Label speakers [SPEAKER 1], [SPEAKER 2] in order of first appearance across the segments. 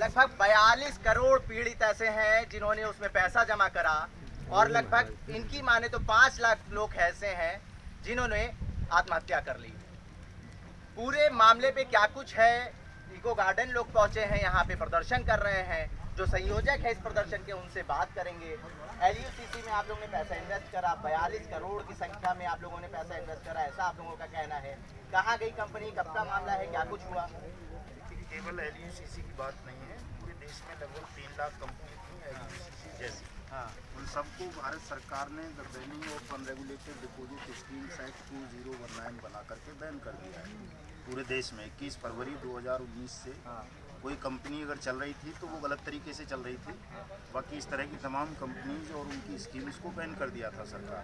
[SPEAKER 1] लगभग 42 करोड़ पीड़ित ऐसे हैं जिन्होंने उसमें पैसा जमा करा, और लगभग इनकी माने तो 5 लाख लोग ऐसे हैं जिन्होंने आत्महत्या कर ली। पूरे मामले पे क्या कुछ है, इको गार्डन लोग पहुंचे हैं, यहाँ पे प्रदर्शन कर रहे हैं। जो संयोजक है इस प्रदर्शन के, उनसे बात करेंगे। LUCC में आप लोगों ने पैसा इन्वेस्ट करा, 42 करोड़ की संख्या में आप लोगों ने पैसा इन्वेस्ट करा, ऐसा आप लोगों का कहना है। कहाँ गई कंपनी, कब का मामला है, क्या कुछ हुआ?
[SPEAKER 2] केवल LUCC की बात नहीं है, पूरे देश में लगभग 3 लाख कंपनी थी LUCC जैसी।
[SPEAKER 1] हाँ,
[SPEAKER 2] उन सबको भारत सरकार ने the banning of unregulated deposit schemes act 2019 बना करके बैन कर दिया है पूरे देश में। 21 फरवरी 2019 से कोई कंपनी अगर चल रही थी तो वो गलत तरीके से चल रही थी, बाकी इस तरह की तमाम कंपनीज और उनकी स्कीम्स को बैन कर दिया था सरकार।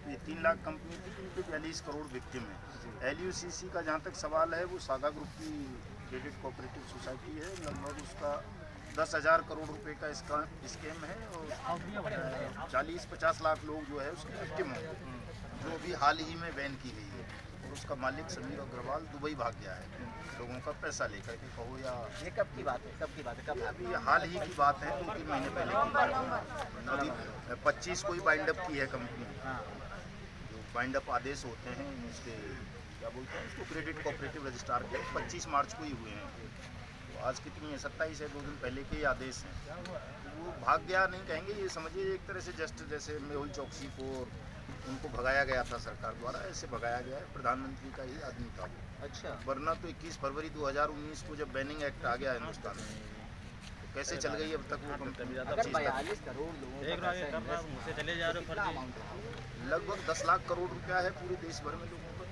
[SPEAKER 2] ये 3 लाख कंपनी थी, उनके 42 करोड़ विक्टिम है। LUCC का जहाँ तक सवाल है, वो सागा ग्रुप की क्रेडिट कोऑपरेटिव सोसाइटी है। लगभग उसका 10,000 करोड़ रुपए का इसका स्कीम है, और 40-50 लाख लोग जो है उसके विक्टिम होंगे, जो अभी हाल ही में बैन की गई है। और उसका मालिक समीर अग्रवाल दुबई भाग गया है लोगों का पैसा लेकर के, कहो या
[SPEAKER 1] ये कब की बात है, कब की बात है, कब?
[SPEAKER 2] अभी हाल ही की बात है, 2-3 महीने पहले की बात है। अभी 25 को ही बाइंड अप की है कंपनी। जो बाइंड अप आदेश होते हैं उसके, क्या बोलते हैं उसको, क्रेडिट कोऑपरेटिव रजिस्ट्रार के 25 मार्च को ही हुए हैं। तो आज कितनी है, 27 है, 2 दिन पहले के ही आदेश हैं। तो वो भाग गया नहीं कहेंगे, ये समझिए एक तरह से जस्ट जैसे मेहुल चौकसी को उनको भगाया गया था सरकार द्वारा, ऐसे भगाया गया है। प्रधानमंत्री का ही आदमी था वो।
[SPEAKER 1] अच्छा,
[SPEAKER 2] वरना तो 21 फरवरी 2019 को जब बैनिंग एक्ट आ गया हिंदुस्तान में, तो कैसे चल गई अब तक वो कंपनी?
[SPEAKER 1] अगर 42 करोड़ लोगों का पैसा इन्वेस्ट
[SPEAKER 3] चले जा रहे
[SPEAKER 1] कितना अमाउंट है?
[SPEAKER 2] लगभग 10 लाख करोड़ रुपया है पूरे देश भर में लोगों का।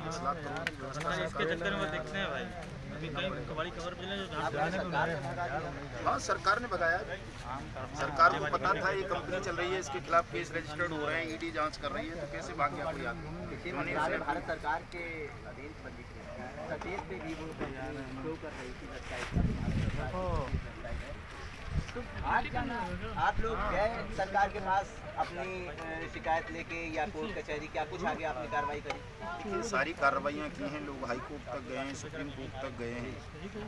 [SPEAKER 2] 10 लाख करोड़ की व्यवस्था
[SPEAKER 3] इसके चक्कर में देखते हैं भाई, अभी कहीं कबाड़ी खबर मिले जो
[SPEAKER 1] आप सरकार ने भगा दिया।
[SPEAKER 2] हाँ, सरकार ने भगाया। सरकार को पता था ये कंपनी चल रही है, इसके खिलाफ केस रजिस्टर्ड हो रहे हैं, ED जांच कर रही है, तो कैसे भाग गया कोई आदमी?
[SPEAKER 1] इसी मंत्रालय भारत सरकार के अधीन पंजीकृत है। प्रदेश पे भी वो शो कर रही थी वेबसाइट। तो आप लोग गए सरकार के पास अपनी शिकायत लेके, या कोर्ट कचहरी, क्या कुछ आगे आपने कार्रवाई करी?
[SPEAKER 2] देखिए, सारी कार्रवाइयाँ की हैं, लोग हाई कोर्ट तक गए हैं, सुप्रीम कोर्ट तक गए हैं,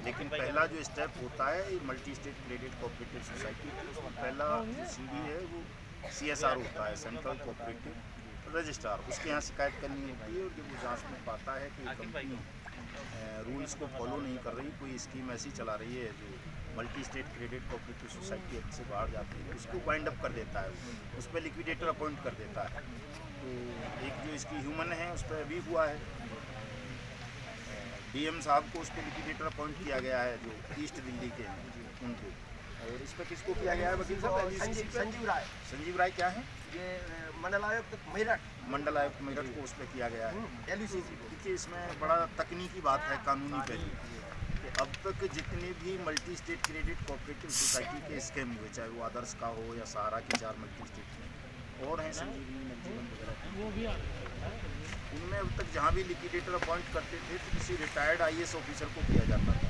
[SPEAKER 2] लेकिन पहला जो स्टेप होता है ये multi state credit cooperative society, उसमें पहला जो CD है वो CSR होता है, सेंट्रल कोऑपरेटिव रजिस्ट्रार। उसके यहाँ शिकायत करनी होती है, और जब वो जांच में पाता है कि कंपनी रूल्स को फॉलो नहीं कर रही, कोई स्कीम ऐसी चला रही है जो multi state credit cooperative society act से बाहर जाती है, उसको बाइंड अप कर देता है, उस पर लिक्विडेटर अपॉइंट कर देता है। तो एक जो इसकी ह्यूमन है उस पर अभी हुआ है, DM साहब को उस पर लिक्विडेटर अपॉइंट किया गया है, जो ईस्ट दिल्ली के हैं उनको। और इस पर किसको किया गया है वकील साहब?
[SPEAKER 1] संजीव राय।
[SPEAKER 2] संजीव राय क्या है?
[SPEAKER 1] ये मंडलायुक्त मेरठ,
[SPEAKER 2] मंडल आयुक्त मेरठ को उस पर किया गया है।
[SPEAKER 1] LUCC को।
[SPEAKER 2] देखिए, इसमें बड़ा तकनीकी बात है, कानूनी पहलू कि अब तक जितने भी multi state credit cooperative society के स्कीम हुए, चाहे वो आदर्श का हो या सहारा की 4 मल्टी स्टेट में और हैं, संजीवनी नवजीवन वगैरह, उनमें अब तक जहाँ भी लिक्विडेटर अपॉइंट करते थे तो किसी रिटायर्ड IAS ऑफिसर को किया जाता था,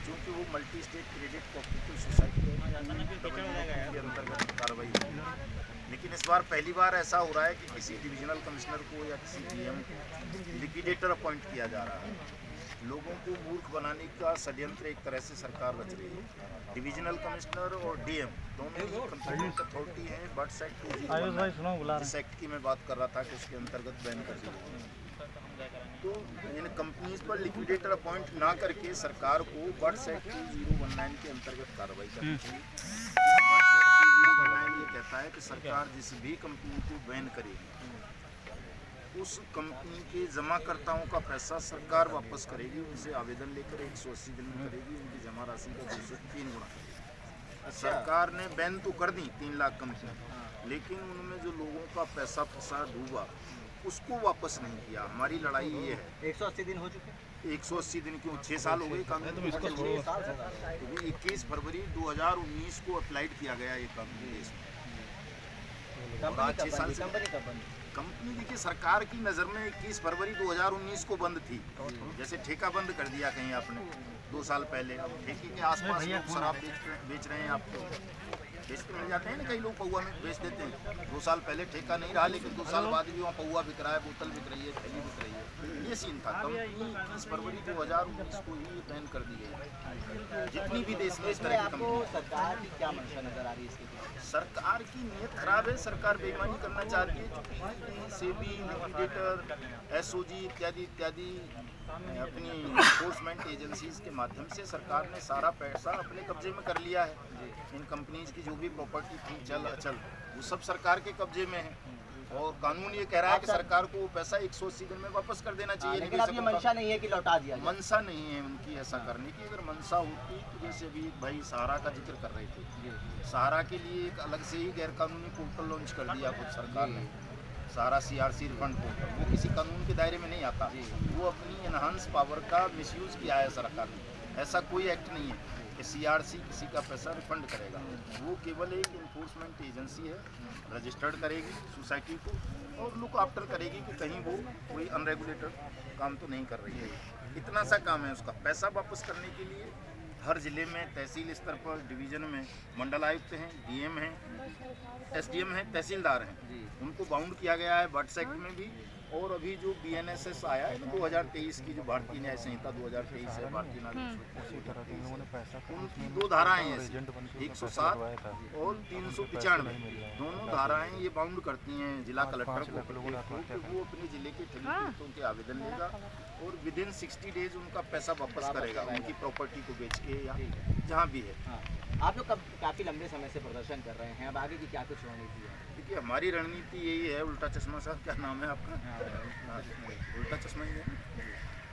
[SPEAKER 2] क्योंकि वो multi state credit cooperative society के अंतर्गत कार्रवाई हुई। लेकिन इस बार पहली बार ऐसा हो रहा है कि किसी डिविजनल कमिश्नर को या किसी DM को लिक्विडेटर अपॉइंट किया जा रहा है। लोगों को मूर्ख बनाने का षड्यंत्र एक तरह से सरकार रच रही है। डिविजनल कमिश्नर और DM दोनों ही कंपीटेंट अथॉरिटी हैं, बट्स एक्ट 2019 जिस एक्ट की मैं बात कर रहा था कि उसके अंतर्गत बैन कर दी गई। तो इन कंपनीज पर लिक्विडेटर अपॉइंट ना करके सरकार को बट्स एक्ट 2019 के अंतर्गत कार्रवाई करनी चाहिए। ये कहता है कि सरकार जिस भी कंपनी को बैन करेगी उस कंपनी के जमाकर्ताओं का पैसा सरकार वापस करेगी, उनसे आवेदन लेकर 180 दिन में करेगी, उनकी जमा राशि का 2 से 3 गुना करेगी। सरकार ने बैन तो कर दी 3 लाख कंपनी, लेकिन उनमें जो लोगों का पैसा फंसा डूबा उसको वापस नहीं किया। हमारी लड़ाई ये है।
[SPEAKER 1] 180 दिन हो चुके?
[SPEAKER 2] 180 दिन क्यों, 6 साल हो गए कानून को।
[SPEAKER 1] 6 साल हो गए।
[SPEAKER 2] क्योंकि 21 फरवरी 2019 को अप्लाइड किया गया ये कानून देश में। कंपनी देखिए, सरकार की नज़र में 21 फरवरी 2019 को बंद थी, जैसे ठेका बंद कर दिया कहीं आपने 2 साल पहले। ठेके के आसपास लोग शराब बेच रहे हैं आपको, बेचते मिल जाते हैं ना, कई लोग पौवा में बेच देते हैं। 2 साल पहले ठेका नहीं रहा, लेकिन 2 साल बाद भी वहाँ पौवा बिक रहा है, बोतल बिक रही है, थैली बिक रही है। ये सीन था। कंपनी 30 फरवरी 2019 को ही बैन कर दी गई। जितनी भी देश में इस तरह की
[SPEAKER 1] आपको
[SPEAKER 2] कंपनी,
[SPEAKER 1] सरकार की क्या मंशा नजर आ रही है इसके पीछे?
[SPEAKER 2] सरकार की नीयत खराब है। सरकार बेईमानी करना चाहती है, क्योंकि सेबी, लिक्विडेटर, एसओजी इत्यादि इत्यादि अपनी इन्फोर्समेंट एजेंसीज के माध्यम से सरकार ने सारा पैसा अपने कब्जे में कर लिया है। इन कंपनीज की जो भी प्रॉपर्टी थी, चल अचल, वो सब सरकार के कब्जे में है। और कानून ये कह रहा है कि सरकार को वो पैसा 180 दिन में वापस कर देना चाहिए।
[SPEAKER 1] लेकिन अब ये मंशा नहीं है कि लौटा दिया जाए।
[SPEAKER 2] मनसा नहीं है उनकी ऐसा करने की। अगर मनसा होती तो जैसे अभी एक भाई सहारा का जिक्र कर रहे थे, सहारा के लिए एक अलग से ही गैरकानूनी पोर्टल लॉन्च कर दिया खुद सरकार ने, सहारा CRC रिफंड पोर्टल। वो किसी कानून के दायरे में नहीं आता। वो अपनी एनहांस पावर का मिसयूज़ किया है सरकार ने। ऐसा कोई एक्ट नहीं है कि CRC किसी का पैसा रिफंड करेगा। वो केवल एक इन्फोर्समेंट एजेंसी है, रजिस्टर्ड करेगी सोसाइटी को और लुक आफ्टर करेगी कि कहीं वो कोई अनरेगुलेटेड काम तो नहीं कर रही है। इतना सा काम है उसका। पैसा वापस करने के लिए हर ज़िले में, तहसील स्तर पर, डिवीज़न में मंडल आयुक्त हैं, DM हैं, SDM हैं, तहसीलदार हैं। उनको बाउंड किया गया है बर्ड्स एक्ट में भी। और अभी जो BNSS आया है ना 2023 की, जो भारतीय न्याय संहिता 2023 है, भारतीय नागरिक, उनकी 2 धाराएं हैं ऐसी, 107 और 395। दोनों धाराएं ये बाउंड करती हैं जिला कलेक्टर को कि वो अपने जिले के ठेकेदारों के आवेदन लेगा और विदिन 60 डेज उनका पैसा वापस करेगा, उनकी प्रॉपर्टी को बेच के या जहाँ भी है।
[SPEAKER 1] आप लोग काफी लंबे समय से प्रदर्शन कर रहे हैं, अब आगे की क्या कुछ रणनीति है?
[SPEAKER 2] देखिए, हमारी रणनीति यही है। उल्टा चश्मा साहब, क्या नाम है आपका? उल्टा चश्मा ही है।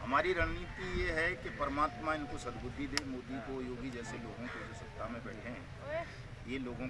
[SPEAKER 2] हमारी रणनीति ये है कि परमात्मा इनको सद्बुद्धि दे, मोदी को, योगी जैसे लोगों को जो सत्ता में बैठे हैं, ये लोगों का